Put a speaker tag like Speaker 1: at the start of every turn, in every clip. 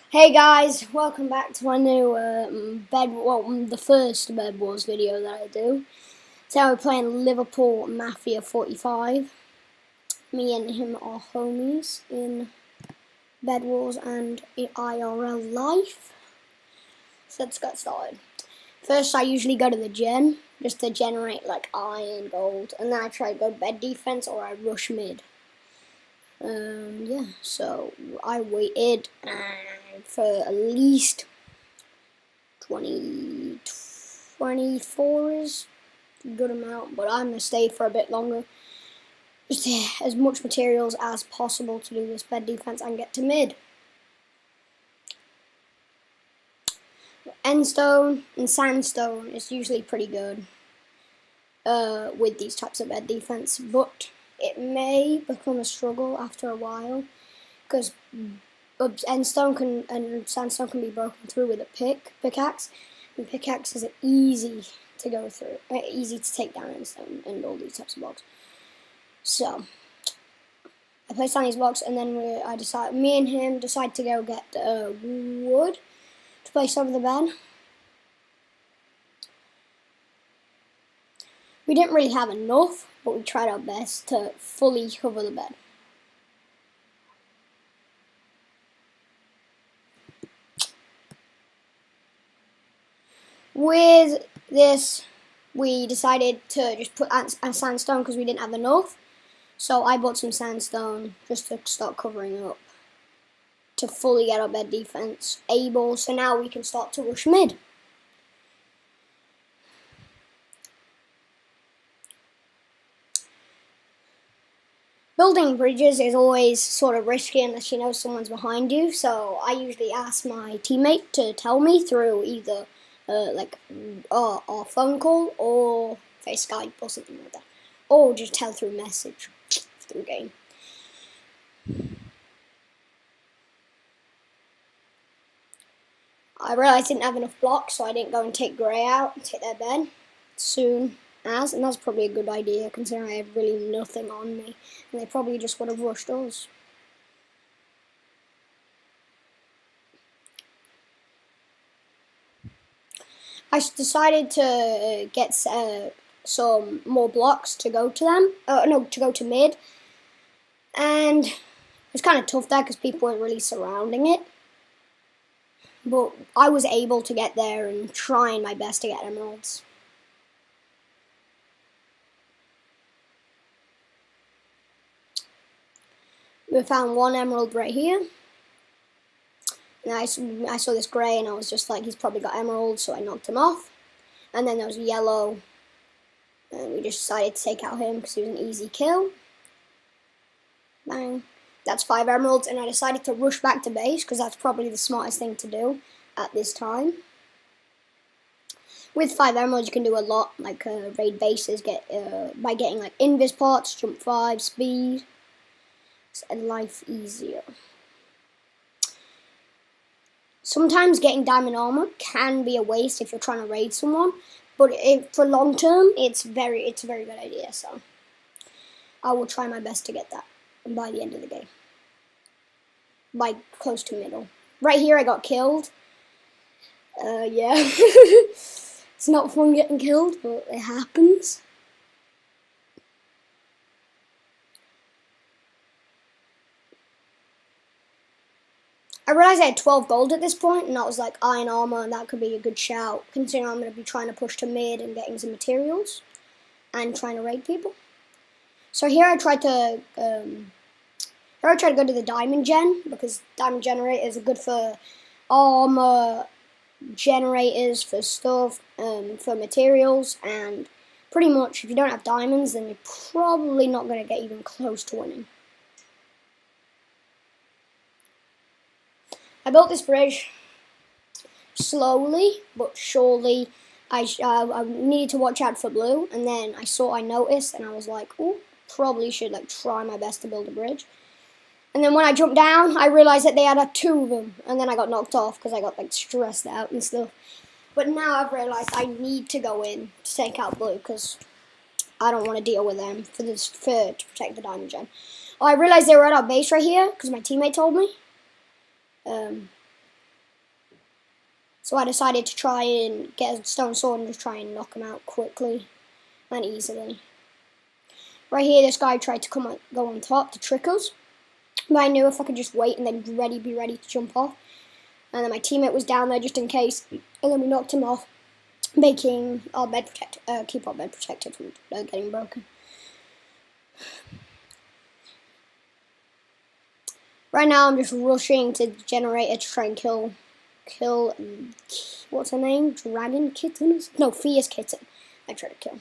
Speaker 1: Hey guys, welcome back to my new the first Bed Wars video that I do. Today we're playing Liverpool Mafia 45. Me and him are homies in Bed Wars and in IRL life. So let's get started. First, I usually go to the gen, just to generate like iron, gold, and then I try to go bed defense or I rush mid. Yeah, so I waited for at least 24 is a good amount, but I'm going to stay for a bit longer. Just as much materials as possible to do this bed defense and get to mid. Endstone and sandstone is usually pretty good with these types of bed defense, but it may become a struggle after a while because endstone and sandstone can be broken through with a pickaxe, and pickaxes are easy to go through, easy to take down endstone and all these types of blocks. So I placed down these blocks, and then me and him decide to go get wood to place over the bed. We didn't really have enough, but we tried our best to fully cover the bed. With this, we decided to just put sandstone because we didn't have enough. So I bought some sandstone just to start covering up to fully get our bed defense able. So now we can start to rush mid. Building bridges is always sort of risky unless you know someone's behind you. So I usually ask my teammate to tell me through either our phone call or face Skype or something like that, or just tell through message through game. I realised I didn't have enough blocks, so I didn't go and take Grey out and take their bed soon as, and that's probably a good idea considering I had really nothing on me, and they probably just would have rushed us. I decided to get some more blocks to go to them. To go to mid. And it's kind of tough there because people weren't really surrounding it. But I was able to get there and trying my best to get emeralds. We found one emerald right here. And I saw this grey and I was just like, he's probably got emeralds, so I knocked him off. And then there was yellow, and we just decided to take out him because he was an easy kill. Bang. That's 5 emeralds, and I decided to rush back to base because that's probably the smartest thing to do at this time. With 5 emeralds, you can do a lot, like raid bases, by getting like invis pots, jump 5, speed, and life easier. Sometimes getting diamond armor can be a waste if you're trying to raid someone, but for long term, it's a very good idea. So I will try my best to get that by the end of the game, by close to middle. Right here, I got killed. Yeah, it's not fun getting killed, but it happens. I realized I had 12 gold at this point, and I was like, iron armor, and that could be a good shout, considering I'm going to be trying to push to mid and getting some materials, and trying to raid people. So here I tried to go to the diamond gen, because diamond generators are good for armor, generators for stuff, for materials, and pretty much if you don't have diamonds, then you're probably not going to get even close to winning. I built this bridge slowly but surely. I needed to watch out for blue, and then I noticed, and I was like, oh, probably should like try my best to build a bridge. And then when I jumped down, I realized that they had 2 of them, and then I got knocked off because I got like stressed out and stuff. But now I've realized I need to go in to take out blue because I don't want to deal with them to protect the diamond gen. Oh, I realized they were at our base right here because my teammate told me. So I decided to try and get a stone sword and just try and knock him out quickly and easily. Right here, this guy tried to go on top to trick us. But I knew if I could just wait and then be ready to jump off. And then my teammate was down there just in case. And then we knocked him off, making our bed keep our bed protected from getting broken. Right now, I'm just rushing to generate a to try and kill, what's her name? Dragon Kitten? No, Fierce Kitten. I tried to kill.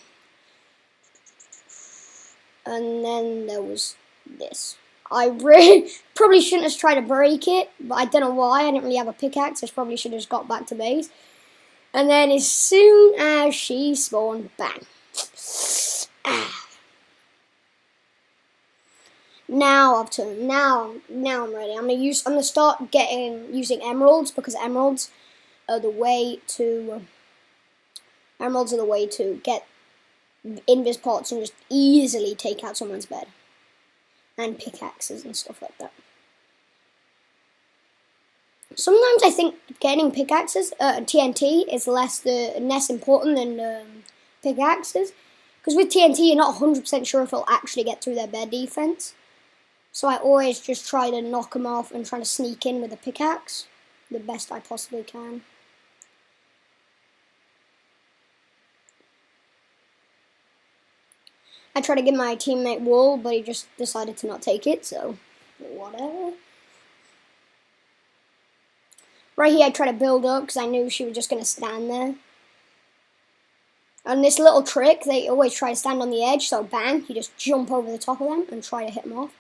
Speaker 1: And then there was this. I really probably shouldn't have tried to break it, but I don't know why. I didn't really have a pickaxe. I probably should have just got back to base. And then as soon as she spawned, bang. Now I'm ready. I'm gonna start using emeralds, because emeralds are the way to get invis pots and just easily take out someone's bed. And pickaxes and stuff like that. Sometimes I think getting pickaxes, TNT, is less important than pickaxes. Because with TNT, you're not 100% sure if it'll actually get through their bed defense. So I always just try to knock them off and try to sneak in with a pickaxe the best I possibly can. I tried to give my teammate wool, but he just decided to not take it, so whatever. Right here, I tried to build up because I knew she was just going to stand there. And this little trick, they always try to stand on the edge, so bang, you just jump over the top of them and try to hit them off.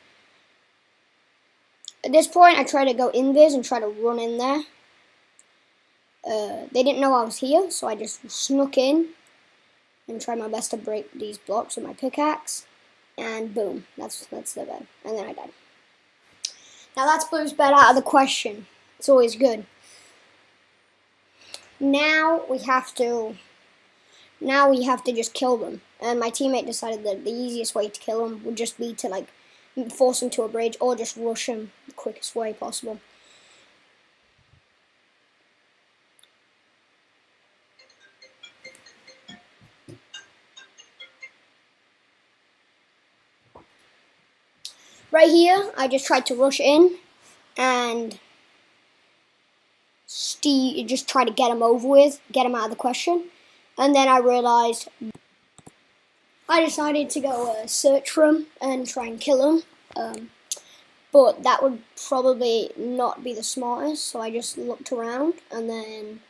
Speaker 1: At this point, I tried to go invis and try to run in there. They didn't know I was here, so I just snuck in and tried my best to break these blocks with my pickaxe, and boom, that's the bed, and then I died. Now that's Blue's bed out of the question. It's always good. Now we have to just kill them, and my teammate decided that the easiest way to kill them would just be to like force them to a bridge or just rush them the quickest way possible. Right here, I just tried to rush in and just try to get him over with, get him out of the question. And then I realized I decided to go search for him and try and kill him. But that would probably not be the smartest, so I just looked around and then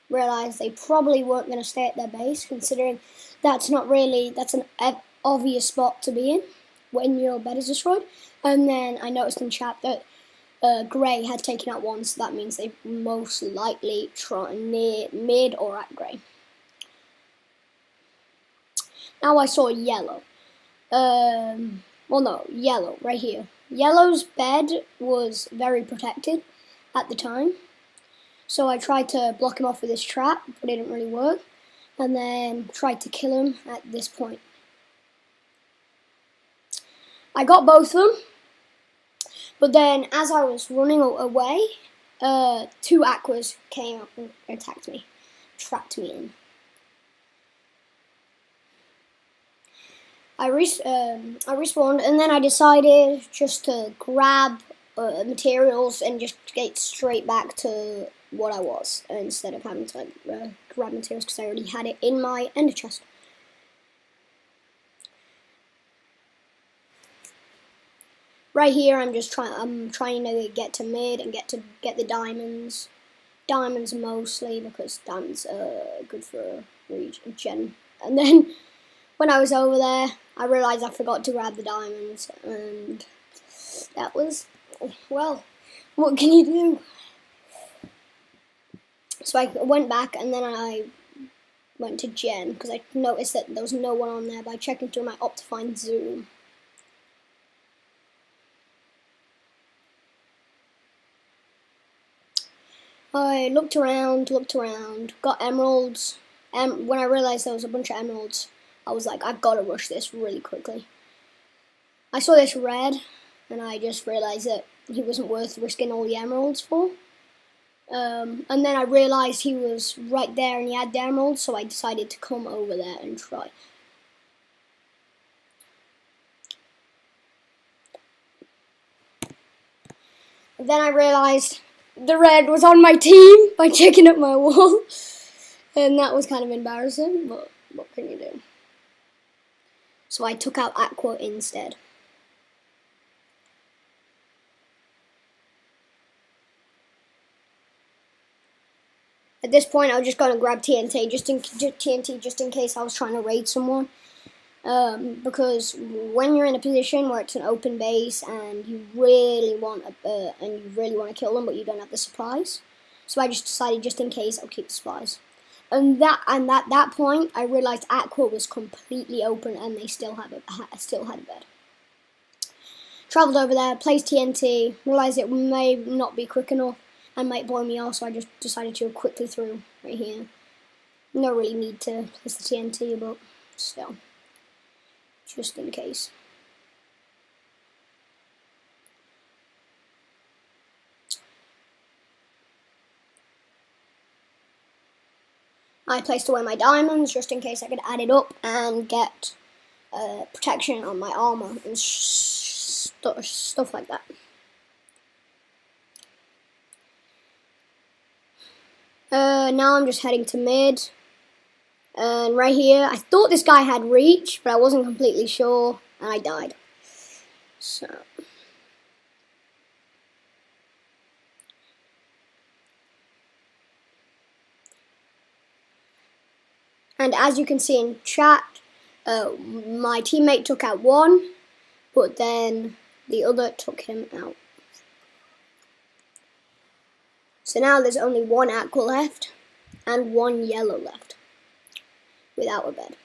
Speaker 1: realized they probably weren't going to stay at their base, considering that's an obvious spot to be in when your bed is destroyed. And then I noticed in chat that Grey had taken out one, so that means they most likely try near mid or at Grey. Now I saw yellow. Well, no, yellow right here. Yellow's bed was very protected at the time, so I tried to block him off with this trap, but it didn't really work. And then tried to kill him at this point. I got both of them, but then as I was running away, 2 aquas came up and attacked me, trapped me in. I respawned, and then I decided just to grab materials and just get straight back to what I was, instead of having to grab materials because I already had it in my ender chest. Right here, I'm trying to get to mid and get the diamonds. Diamonds mostly, because diamonds are good for regen. And then when I was over there, I realized I forgot to grab the diamonds, and that was, well, what can you do? So I went back, and then I went to Gen, because I noticed that there was no one on there by checking through my Optifine Zoom. I looked around, got emeralds, and when I realized there was a bunch of emeralds, I was like, I've got to rush this really quickly. I saw this red, and I just realized that he wasn't worth risking all the emeralds for. And then I realised he was right there and he had the emerald, so I decided to come over there and try. Then I realised the red was on my team by checking up my wall. And that was kind of embarrassing, but what can you do? So I took out Aqua instead. At this point, I was just going to grab TNT just in case I was trying to raid someone. Because when you're in a position where it's an open base and you really want to kill them, but you don't have the supplies, so I just decided just in case I'll keep the supplies. And at that point, I realized Aqua was completely open and they still had a bed. Travelled over there, placed TNT, realised it may not be quick enough and might blow me off, so I just decided to quickly through right here. No really need to place the TNT, but still, just in case. I placed away my diamonds just in case I could add it up and get protection on my armor and stuff like that. Now I'm just heading to mid. And right here, I thought this guy had reach, but I wasn't completely sure, and I died. So. And as you can see in chat, my teammate took out one, but then the other took him out. So now there's only one Aqua left and one yellow left without a bed.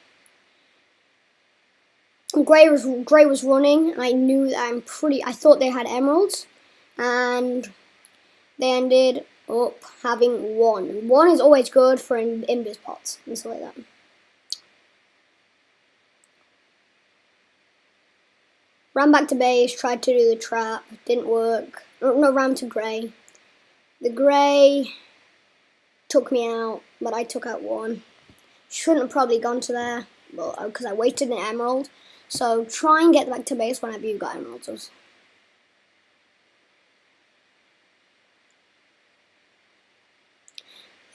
Speaker 1: Grey was running, and I knew that I thought they had emeralds, and they ended up having one. One is always good for invis pots and stuff like that. Ran back to base, tried to do the trap, didn't work. No, ran to Grey. The Grey took me out, but I took out one. Shouldn't have probably gone to there, but because I wasted an emerald. So try and get back to base whenever you've got emeralds.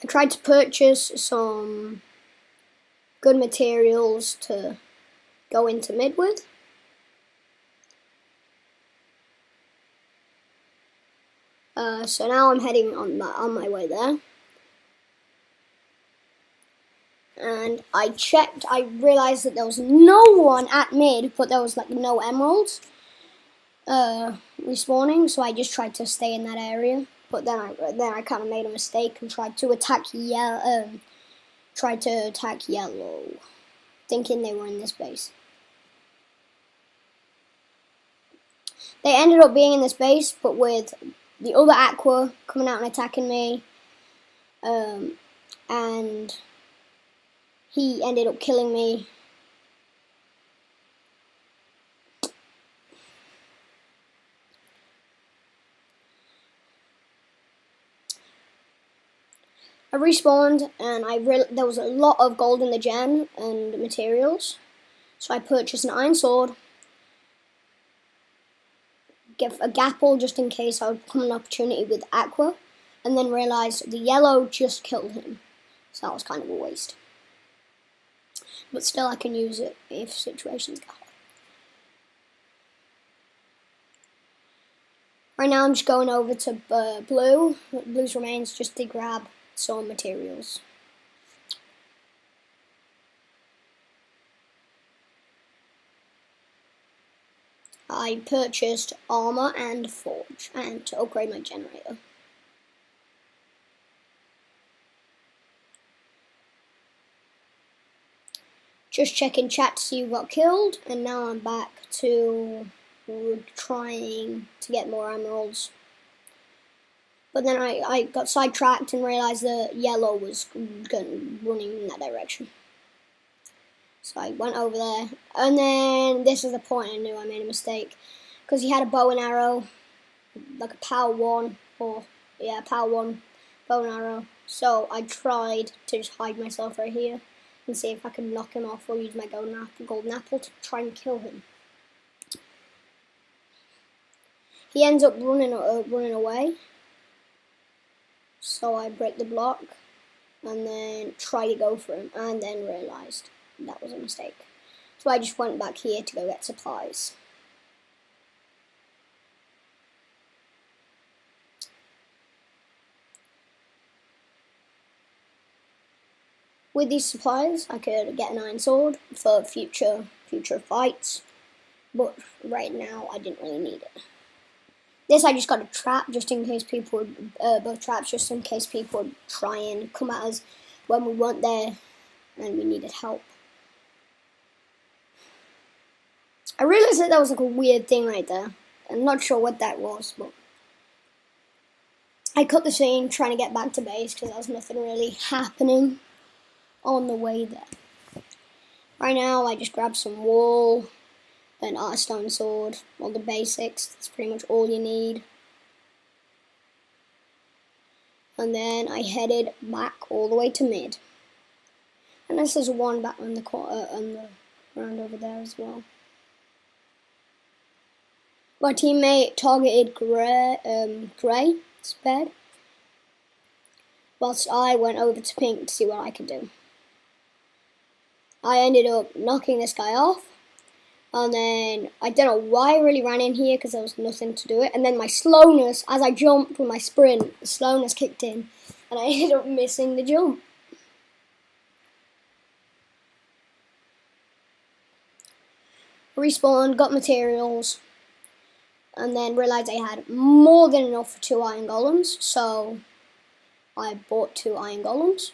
Speaker 1: I tried to purchase some good materials to go into mid with. So now I'm heading on my way there. And I checked, I realised that there was no one at mid, but there was like no emeralds respawning, so I just tried to stay in that area. But then I kind of made a mistake and tried to attack yellow, thinking they were in this base. They ended up being in this base, but with the other Aqua coming out and attacking me, and he ended up killing me. I respawned, and there was a lot of gold in the gen and materials, so I purchased an iron sword, get a gapple just in case I would come an opportunity with Aqua, and then realised the yellow just killed him, so that was kind of a waste. But still, I can use it if situations get hard. Right now, I'm just going over to Blue's remains, just to grab some materials. I purchased armor and forge, and to upgrade my generator. Just checking chat to see who got killed, and now I'm back to trying to get more emeralds. But then I got sidetracked and realised that yellow was running in that direction. So I went over there, and then this is the point I knew I made a mistake, because he had a bow and arrow, like a power 1, power 1, bow and arrow. So I tried to just hide myself right here and see if I could knock him off or use my golden apple to try and kill him. He ends up running away. So I break the block and then try to go for him, and then realised that was a mistake. So I just went back here to go get supplies. With these supplies, I could get an iron sword for future fights, but right now I didn't really need it. This I just got a trap just in case people would, both traps just in case people would try and come at us when we weren't there and we needed help. I realised that was like a weird thing right there. I'm not sure what that was, but I cut the scene trying to get back to base because there was nothing really happening on the way there. Right now I just grabbed some wool, an stone sword, all the basics. That's pretty much all you need. And then I headed back all the way to mid. And this is one back on the ground over there as well. My teammate targeted Grey's bed, whilst I went over to pink to see what I could do. I ended up knocking this guy off, and then I don't know why I really ran in here because there was nothing to do it. And then my slowness, as I jumped with my sprint, the slowness kicked in, and I ended up missing the jump. Respawned, got materials, and then realised I had more than enough for 2 iron golems, so I bought 2 iron golems,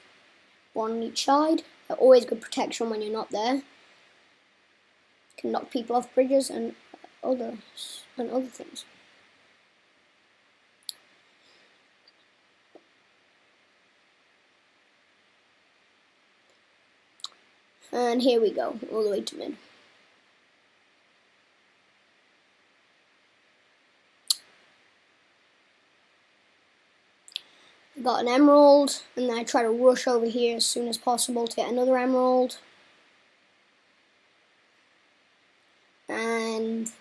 Speaker 1: 1 on each side. They're always good protection when you're not there. Can knock people off bridges and other things. And here we go, all the way to mid. I got an emerald, and then I try to rush over here as soon as possible to get another emerald. And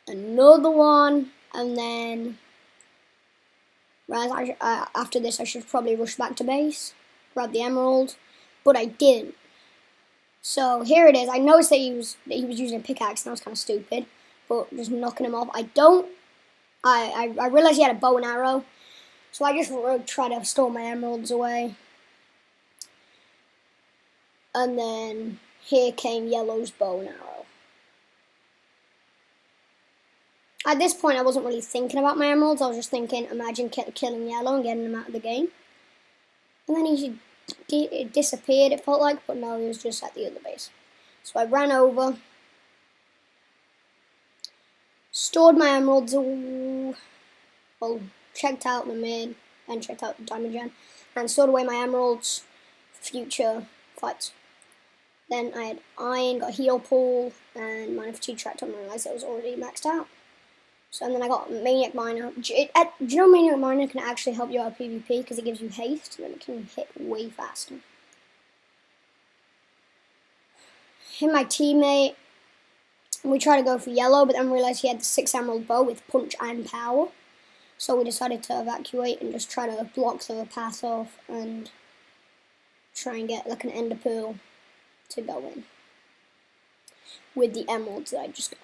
Speaker 1: another one, and then after this I should probably rush back to base, grab the emerald, but I didn't. So here it is. I noticed that he was using a pickaxe, and that was kind of stupid, but just knocking him off. I realized he had a bow and arrow, so I just tried to store my emeralds away. And then here came Yellow's bow and arrow. At this point, I wasn't really thinking about my emeralds. I was just thinking, imagine killing Yellow and getting him out of the game. And then it disappeared, it felt like, but no, he was just at the other base. So I ran over, stored my emeralds, well, checked out the mid, and checked out the diamond gen, and stored away my emeralds for future fights. Then I had iron, got heal pool, and mine fatigue tracked on, and realised it was already maxed out. So, and then I got Maniac Miner. Do you know Maniac Miner can actually help you out PvP because it gives you haste, and then it can hit way faster. Hit my teammate. We tried to go for Yellow, but then realised he had the 6 emerald bow with punch and power. So we decided to evacuate and just try to block the path off and try and get like an ender pearl to go in with the emeralds that I just got.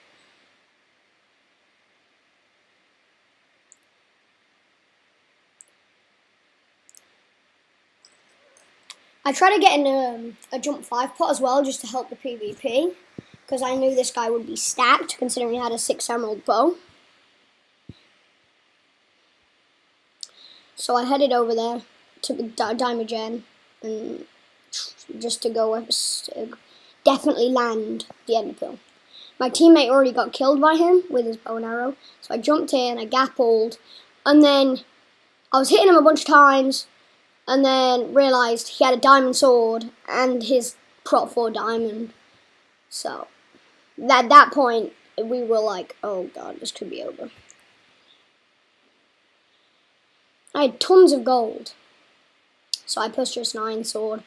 Speaker 1: I tried to get in a jump 5 pot as well, just to help the PvP, because I knew this guy would be stacked, considering he had a 6 emerald bow. So I headed over there to the diamond gen, and just to go definitely land the ender pearl. My teammate already got killed by him with his bow and arrow, so I jumped in, I gappled, and then I was hitting him a bunch of times, and then realised he had a diamond sword and his prot 4 diamond. So at that point, we were like, oh god, this could be over. I had tons of gold, So I purchased an iron sword,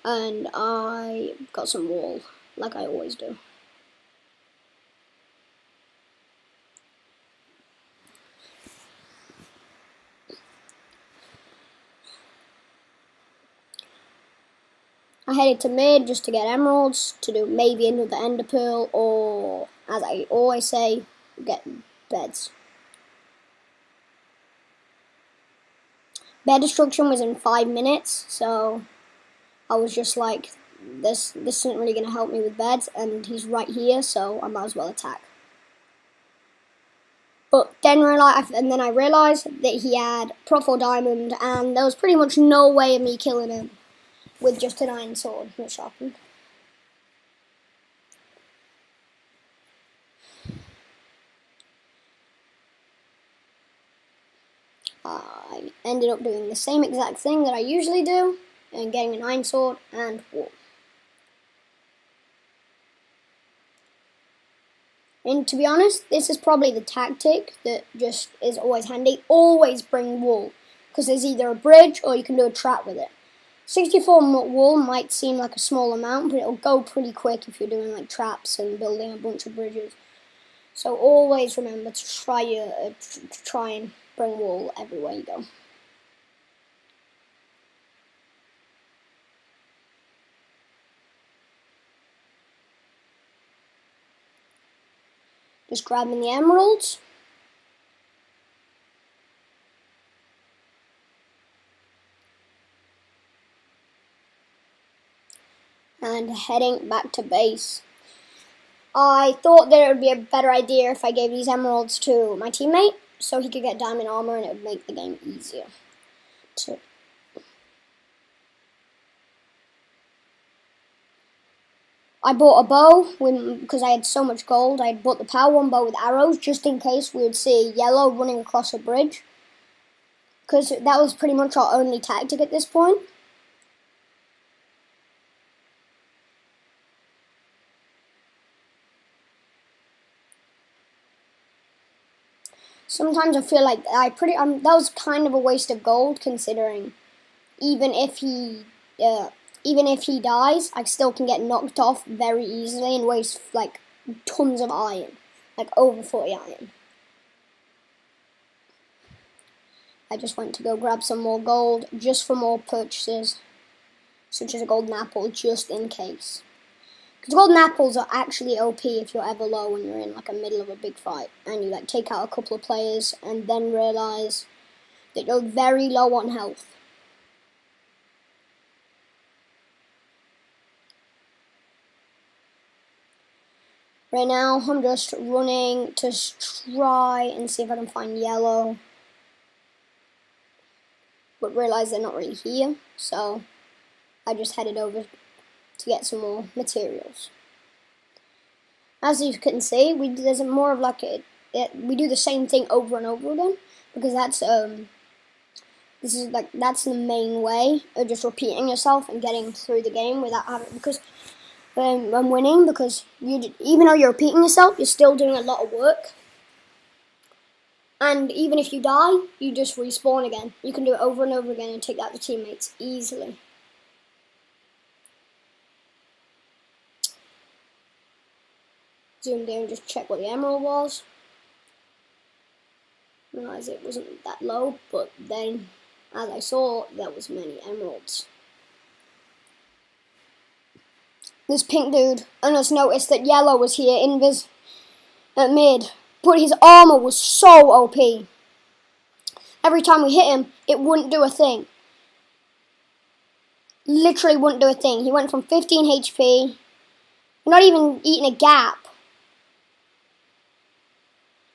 Speaker 1: and I got some wool, like I always do. I headed to mid just to get emeralds, to do maybe another ender pearl, or, as I always say, get beds. Bed destruction was in 5 minutes, so I was just like, this isn't really going to help me with beds, and he's right here, so I might as well attack. But then I realised that he had Profile Diamond, and there was pretty much no way of me killing him with just an iron sword, which happened. I ended up doing the same exact thing that I usually do, and getting an iron sword and wool. And to be honest, this is probably the tactic that just is always handy. Always bring wool, because there's either a bridge or you can do a trap with it. 64 wool might seem like a small amount, but it'll go pretty quick if you're doing like traps and building a bunch of bridges. So always remember to try and bring wool everywhere you go. Just grabbing the emeralds. And heading back to base. I thought that it would be a better idea if I gave these emeralds to my teammate, so he could get diamond armor and it would make the game easier. I bought a bow because I had so much gold. I bought the power 1 bow with arrows just in case we would see yellow running across a bridge, because that was pretty much our only tactic at this point. Sometimes I feel like that was kind of a waste of gold, considering even if he dies, I still can get knocked off very easily and waste like tons of iron, like over 40 iron. I just went to go grab some more gold just for more purchases, such as a golden apple, just in case. Because golden apples are actually OP if you're ever low when you're in like a middle of a big fight and you like take out a couple of players and then realise that you're very low on health. Right now I'm just running to try and see if I can find yellow, but realise they're not really here, so I just headed over to get some more materials. As you can see, there's more of like we do the same thing over and over again, because that's that's the main way of just repeating yourself and getting through the game without having, because I'm winning, because even though you're repeating yourself, you're still doing a lot of work. And even if you die, you just respawn again. You can do it over and over again and take out the teammates easily. Zoomed in and just check what the emerald was. Realised it wasn't that low, but then, as I saw, there was many emeralds. This pink dude, I just noticed that yellow was here, at mid, but his armor was so OP. Every time we hit him, it wouldn't do a thing. Literally wouldn't do a thing. He went from 15 HP, not even eating a gap.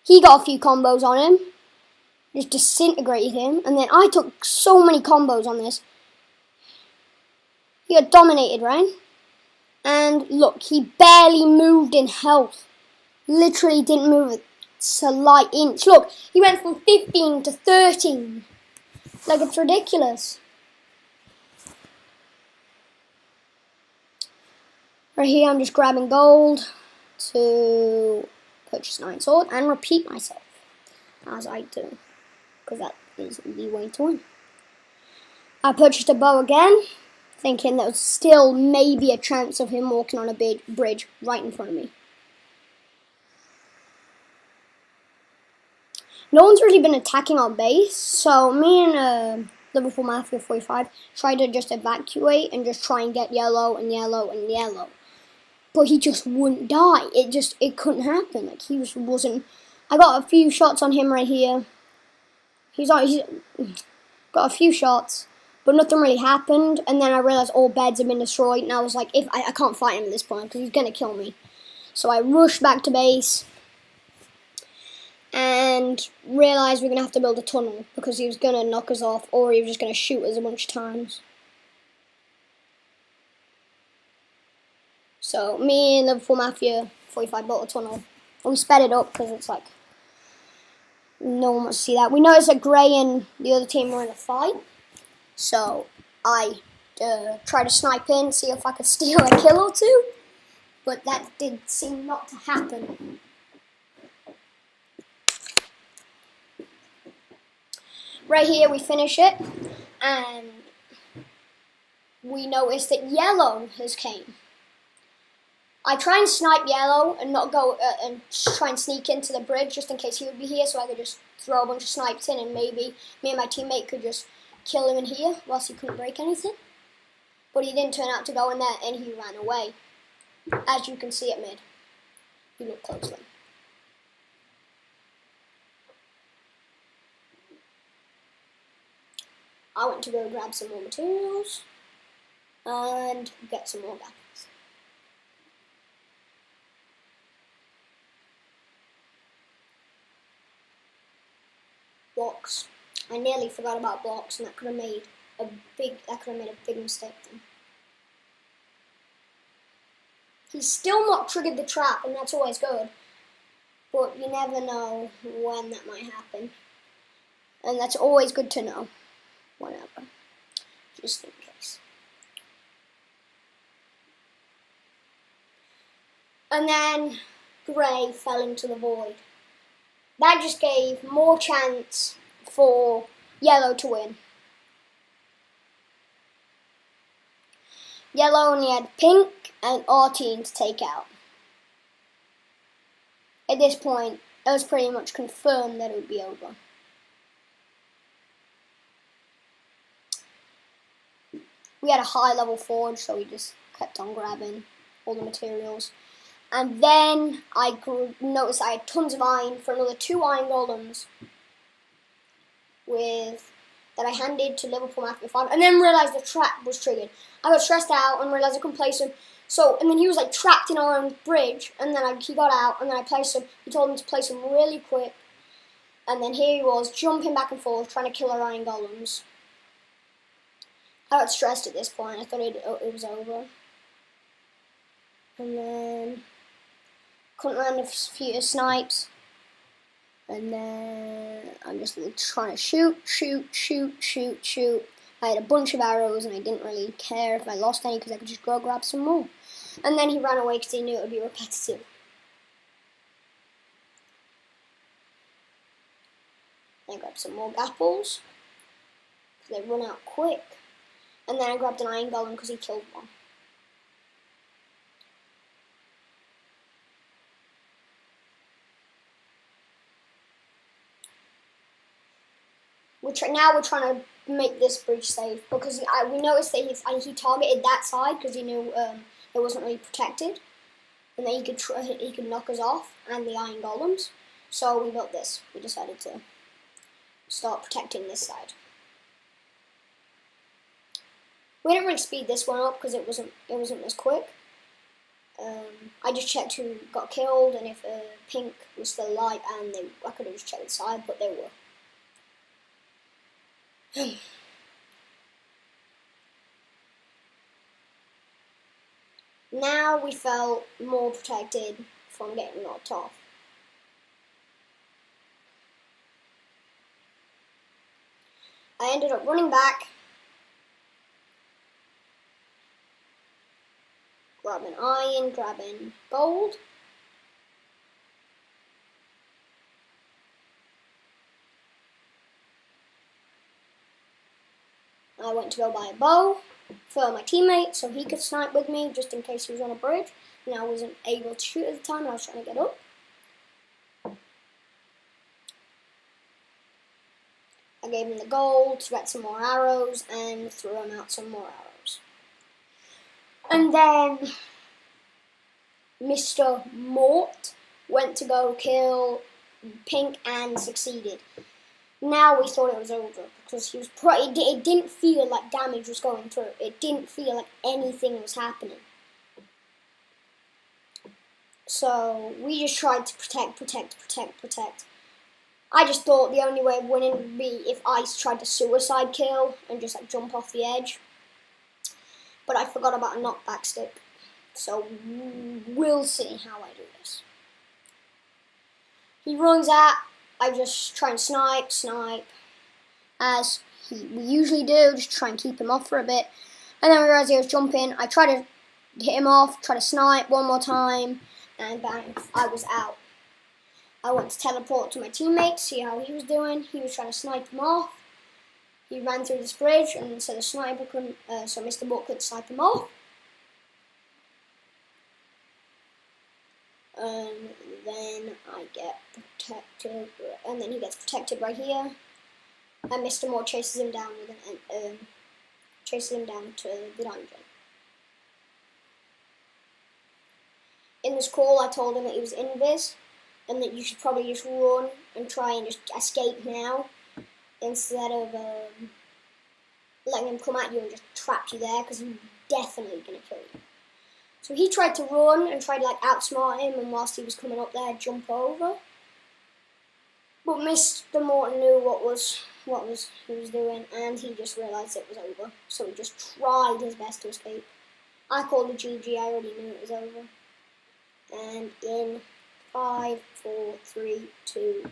Speaker 1: He got a few combos on him, just disintegrated him, and then I took so many combos on this. He got dominated, right? And look, he barely moved in health. Literally didn't move a slight inch. Look, he went from 15 to 13. Like, it's ridiculous. Right here, I'm just grabbing gold to purchase an iron sword and repeat myself as I do, because that is the way to win. I purchased a bow again, thinking there was still maybe a chance of him walking on a big bridge right in front of me. No one's really been attacking our base, so me and Liverpool Mafia 45 tried to just evacuate and just try and get yellow and yellow and yellow. But he just wouldn't die. It couldn't happen. Like, he just wasn't. I got a few shots on him right here. He's got a few shots, but nothing really happened. And then I realized all beds had been destroyed, and I was like, if I can't fight him at this point because he's gonna kill me. So I rushed back to base and realized we're gonna have to build a tunnel because he was gonna knock us off, or he was just gonna shoot us a bunch of times. So me and Liverpool Mafia 45 built a tunnel, and we sped it up because it's like no one wants to see that. We noticed that Gray and the other team were in a fight, so I tried to snipe in, see if I could steal a kill or two, but that did seem not to happen. Right here we finish it, and we notice that yellow has came. I try and snipe yellow and not go and try and sneak into the bridge just in case he would be here, so I could just throw a bunch of snipes in and maybe me and my teammate could just kill him in here whilst he couldn't break anything. But he didn't turn out to go in there, and he ran away. As you can see at mid. You look closely. I went to go grab some more materials and get some more apples. Blocks. I nearly forgot about blocks, and that could have made a big mistake then. He's still not triggered the trap, and that's always good. But you never know when that might happen. And that's always good to know. Whenever. Just in case. And then Grey fell into the void. That just gave more chance for yellow to win. Yellow only had pink and our team to take out. At this point, it was pretty much confirmed that it would be over. We had a high level forge, so we just kept on grabbing all the materials. And then I noticed I had tons of iron for another 2 iron golems that I handed to Liverpool Mafia 5, and then realised the trap was triggered. I got stressed out and realised I couldn't place him. And then he was like trapped in our own bridge, and then he got out, and then I placed him. He told him to place him really quick, and then here he was jumping back and forth trying to kill our iron golems. I got stressed at this point. I thought it was over. And then couldn't land a few snipes. And then I'm just trying to shoot. I had a bunch of arrows, and I didn't really care if I lost any because I could just go grab some more. And then he ran away because he knew it would be repetitive. I grabbed some more apples because they run out quick. And then I grabbed an iron golem because he killed one. Now we're trying to make this bridge safe because we noticed that he targeted that side because he knew it wasn't really protected, and then he could knock us off and the iron golems. So we built this. We decided to start protecting this side. We didn't really speed this one up because it wasn't as quick. I just checked who got killed and if pink was still alive, and I could have just checked the side, but they were. Now we felt more protected from getting knocked off. I ended up running back, grabbing iron, grabbing gold. I went to go buy a bow for my teammate so he could snipe with me just in case he was on a bridge and I wasn't able to shoot at the time and I was trying to get up. I gave him the gold to get some more arrows and threw him out some more arrows. And then Mr. Mort went to go kill Pink and succeeded. Now we thought it was over because he was it didn't feel like damage was going through. It didn't feel like anything was happening. So we just tried to protect. I just thought the only way of winning would be if I tried to suicide kill and just like jump off the edge. But I forgot about a knockback stick. So we'll see how I do this. He runs at, I just try and snipe, as we usually do, just try and keep him off for a bit. And then we realized he was jumping, I try to hit him off, try to snipe one more time, and bang, I was out. I went to teleport to my teammate, see how he was doing. He was trying to snipe him off. He ran through this bridge, and so the sniper couldn't, so Mr. Buck could snipe him off. And then I get protected, and then he gets protected right here. And Mr. Moore chases him down with to the dungeon. In this call, I told him that he was invis, and that you should probably just run and try and just escape now, instead of letting him come at you and just trap you there, because he's definitely gonna kill you. So he tried to run and tried to like outsmart him, and whilst he was coming up there, jump over. But Mr. Morton knew what he was doing, and he just realised it was over. So he just tried his best to escape. I called the GG. I already knew it was over. And in 5, 4, 3, 2, 1.